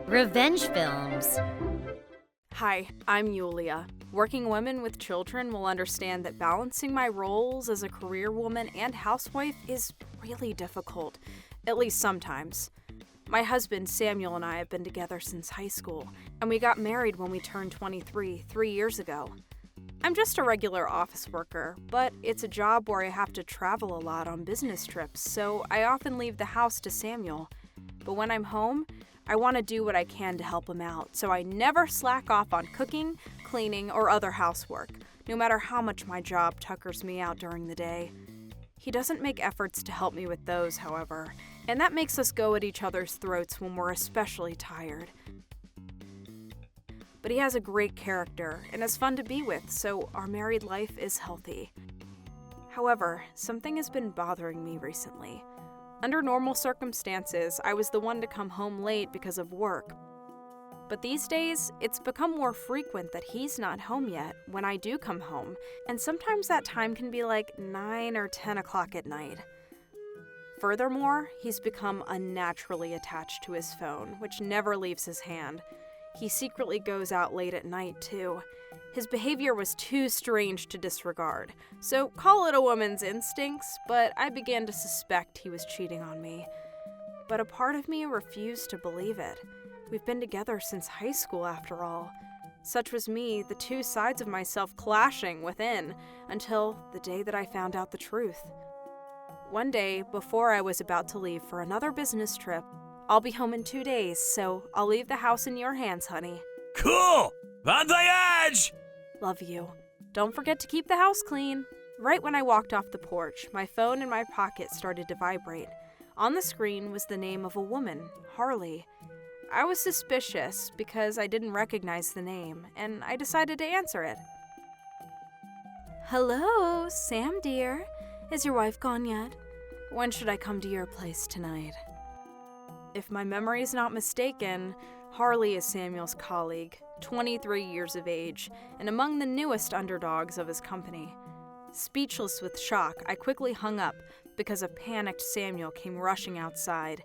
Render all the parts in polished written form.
Revenge films. Hi, I'm Yulia. Working women with children will understand that balancing my roles as a career woman and housewife is really difficult, at least sometimes. My husband, Samuel, and I have been together since high school, and we got married when we turned 23, 3 years ago. I'm just a regular office worker, but it's a job where I have to travel a lot on business trips, so I often leave the house to Samuel. But when I'm home, I want to do what I can to help him out, so I never slack off on cooking, cleaning, or other housework, no matter how much my job tuckers me out during the day. He doesn't make efforts to help me with those, however, and that makes us go at each other's throats when we're especially tired. But he has a great character and is fun to be with, so our married life is healthy. However, something has been bothering me recently. Under normal circumstances, I was the one to come home late because of work. But these days, it's become more frequent that he's not home yet when I do come home, and sometimes that time can be like 9 or 10 o'clock at night. Furthermore, he's become unnaturally attached to his phone, which never leaves his hand. He secretly goes out late at night, too. His behavior was too strange to disregard, so call it a woman's instincts, but I began to suspect he was cheating on me. But a part of me refused to believe it. We've been together since high school, after all. Such was me, the two sides of myself clashing within, until the day that I found out the truth. One day, before I was about to leave for another business trip, I'll be home in 2 days, so I'll leave the house in your hands, honey. Cool! Bon voyage! Love you. Don't forget to keep the house clean. Right when I walked off the porch, my phone in my pocket started to vibrate. On the screen was the name of a woman, Harley. I was suspicious because I didn't recognize the name, and I decided to answer it. Hello, Sam dear. Is your wife gone yet? When should I come to your place tonight? If my memory is not mistaken, Harley is Samuel's colleague, 23 years of age, and among the newest underdogs of his company. Speechless with shock, I quickly hung up because a panicked Samuel came rushing outside.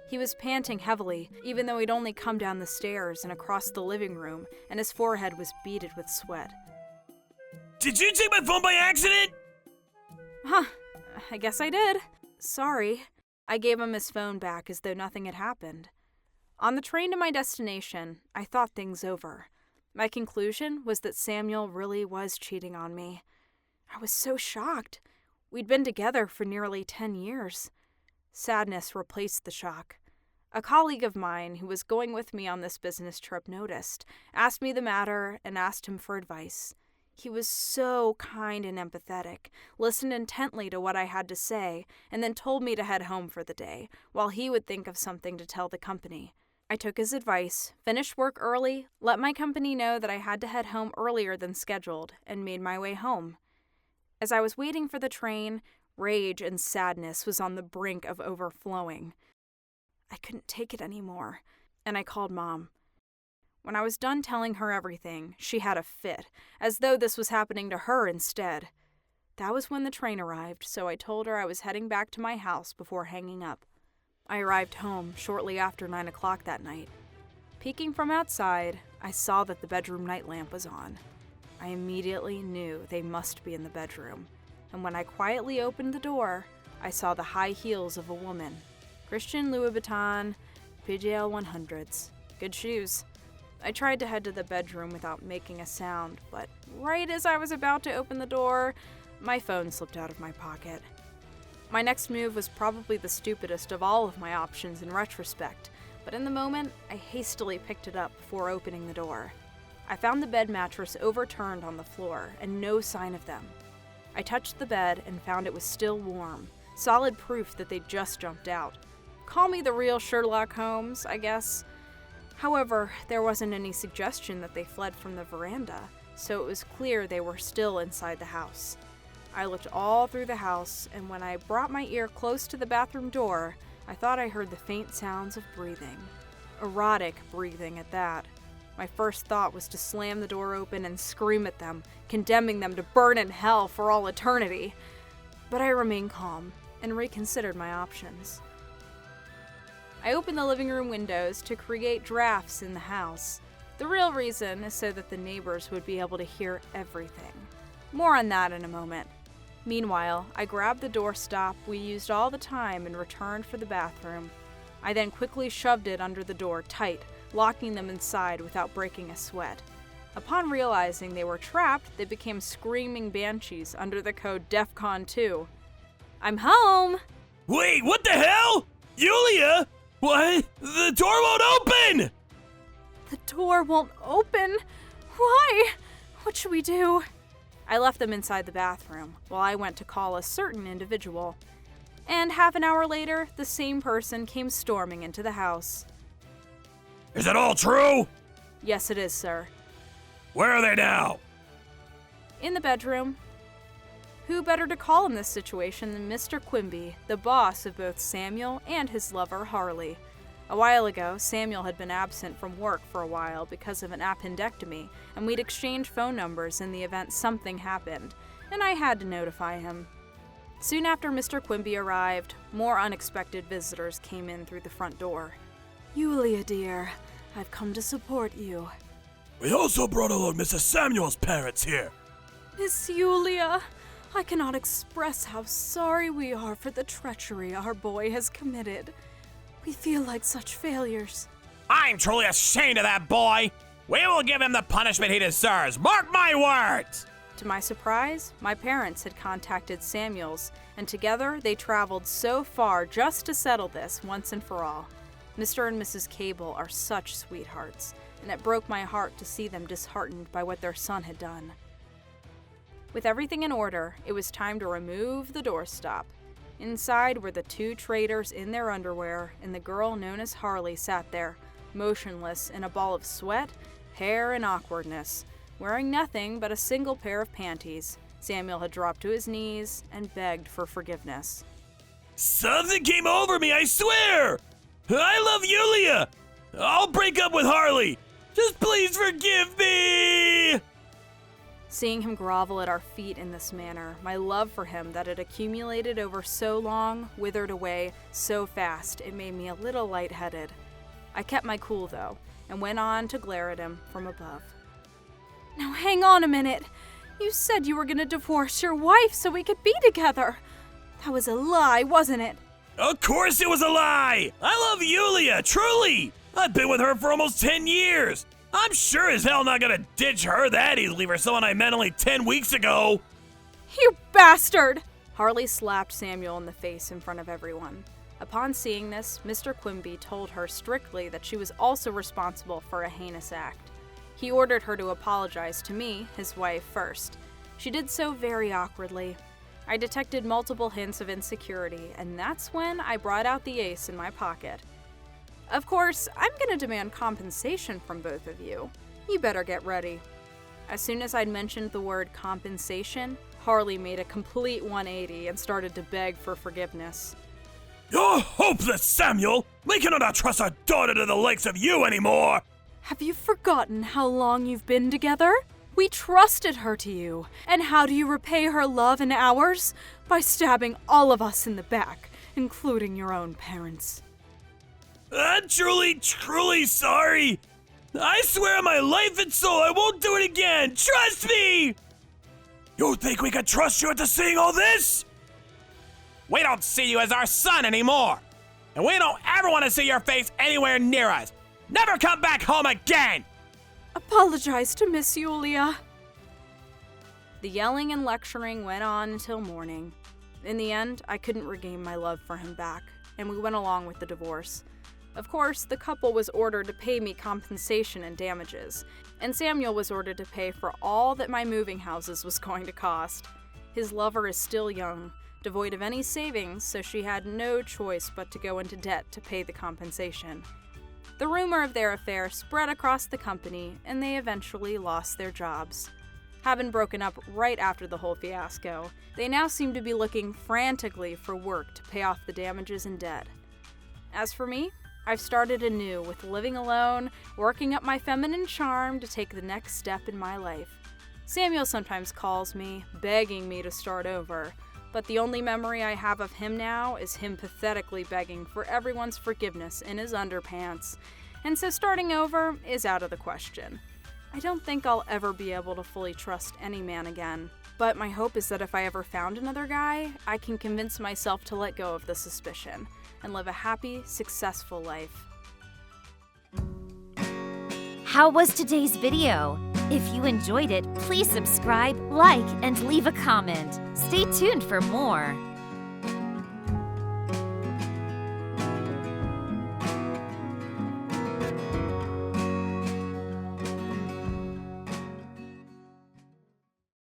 He was panting heavily, even though he'd only come down the stairs and across the living room, and his forehead was beaded with sweat. Did you take my phone by accident? Huh, I guess I did. Sorry. I gave him his phone back as though nothing had happened. On the train to my destination, I thought things over. My conclusion was that Samuel really was cheating on me. I was so shocked. We'd been together for nearly 10 years. Sadness replaced the shock. A colleague of mine who was going with me on this business trip noticed, asked me the matter, and asked him for advice. He was so kind and empathetic, listened intently to what I had to say, and then told me to head home for the day, while he would think of something to tell the company. I took his advice, finished work early, let my company know that I had to head home earlier than scheduled, and made my way home. As I was waiting for the train, rage and sadness was on the brink of overflowing. I couldn't take it anymore, and I called Mom. When I was done telling her everything, she had a fit, as though this was happening to her instead. That was when the train arrived, so I told her I was heading back to my house before hanging up. I arrived home shortly after 9 o'clock that night. Peeking from outside, I saw that the bedroom night lamp was on. I immediately knew they must be in the bedroom, and when I quietly opened the door, I saw the high heels of a woman. Christian Louboutin, PJL 100s. Good shoes. I tried to head to the bedroom without making a sound, but right as I was about to open the door, my phone slipped out of my pocket. My next move was probably the stupidest of all of my options in retrospect, but in the moment, I hastily picked it up before opening the door. I found the bed mattress overturned on the floor and no sign of them. I touched the bed and found it was still warm, solid proof that they'd just jumped out. Call me the real Sherlock Holmes, I guess. However, there wasn't any suggestion that they fled from the veranda, so it was clear they were still inside the house. I looked all through the house, and when I brought my ear close to the bathroom door, I thought I heard the faint sounds of breathing. Erotic breathing at that. My first thought was to slam the door open and scream at them, condemning them to burn in hell for all eternity. But I remained calm. and reconsidered my options. I opened the living room windows to create drafts in the house. The real reason is so that the neighbors would be able to hear everything. More on that in a moment. Meanwhile, I grabbed the doorstop we used all the time and returned for the bathroom. I then quickly shoved it under the door tight, locking them inside without breaking a sweat. Upon realizing they were trapped, they became screaming banshees under the code DEFCON 2. I'm home! Wait, what the hell? Yulia? What? The door won't open! The door won't open? Why? What should we do? I left them inside the bathroom while I went to call a certain individual. And half an hour later, the same person came storming into the house. Is it all true? Yes, it is, sir. Where are they now? In the bedroom. Who better to call in this situation than Mr. Quimby, the boss of both Samuel and his lover, Harley. A while ago, Samuel had been absent from work for a while because of an appendectomy, and we'd exchanged phone numbers in the event something happened, and I had to notify him. Soon after Mr. Quimby arrived, more unexpected visitors came in through the front door. Yulia, dear, I've come to support you. We also brought along Mrs. Samuel's parents here. Miss Yulia, I cannot express how sorry we are for the treachery our boy has committed. We feel like such failures. I'm truly ashamed of that boy. We will give him the punishment he deserves. Mark my words! To my surprise, my parents had contacted Samuel's, and together they traveled so far just to settle this once and for all. Mr. and Mrs. Cable are such sweethearts, and it broke my heart to see them disheartened by what their son had done. With everything in order, it was time to remove the doorstop. Inside were the two traitors in their underwear, and the girl known as Harley sat there, motionless in a ball of sweat, hair, and awkwardness, wearing nothing but a single pair of panties. Samuel had dropped to his knees and begged for forgiveness. Something came over me, I swear! I love Yulia! I'll break up with Harley! Just please forgive me! Seeing him grovel at our feet in this manner, my love for him that had accumulated over so long withered away so fast it made me a little lightheaded. I kept my cool, though, and went on to glare at him from above. Now hang on a minute. You said you were going to divorce your wife so we could be together. That was a lie, wasn't it? Of course it was a lie! I love Yulia, truly! I've been with her for almost 10 years! I'm sure as hell not gonna ditch her that easily for someone I met only 10 weeks ago! You bastard! Harley slapped Samuel in the face in front of everyone. Upon seeing this, Mr. Quimby told her strictly that she was also responsible for a heinous act. He ordered her to apologize to me, his wife, first. She did so very awkwardly. I detected multiple hints of insecurity, and that's when I brought out the ace in my pocket. Of course, I'm gonna demand compensation from both of you. You better get ready. As soon as I'd mentioned the word compensation, Harley made a complete 180 and started to beg for forgiveness. You're hopeless, Samuel! We cannot trust our daughter to the likes of you anymore! Have you forgotten how long you've been together? We trusted her to you. And how do you repay her love and ours? By stabbing all of us in the back, including your own parents. I'm truly sorry! I swear on my life and soul I won't do it again! Trust me! You think we could trust you into seeing all this? We don't see you as our son anymore! And we don't ever want to see your face anywhere near us! Never come back home again! Apologize to Miss Yulia. The yelling and lecturing went on until morning. In the end, I couldn't regain my love for him back, and we went along with the divorce. Of course, the couple was ordered to pay me compensation and damages, and Samuel was ordered to pay for all that my moving houses was going to cost. His lover is still young, devoid of any savings, so she had no choice but to go into debt to pay the compensation. The rumor of their affair spread across the company, and they eventually lost their jobs. Having broken up right after the whole fiasco, they now seem to be looking frantically for work to pay off the damages and debt. As for me, I've started anew with living alone, working up my feminine charm to take the next step in my life. Samuel sometimes calls me, begging me to start over, But the only memory I have of him now is him pathetically begging for everyone's forgiveness in his underpants, and so starting over is out of the question. I don't think I'll ever be able to fully trust any man again, but my hope is that if I ever found another guy, I can convince myself to let go of the suspicion and live a happy, successful life. How was today's video? If you enjoyed it, please subscribe, like, and leave a comment. Stay tuned for more.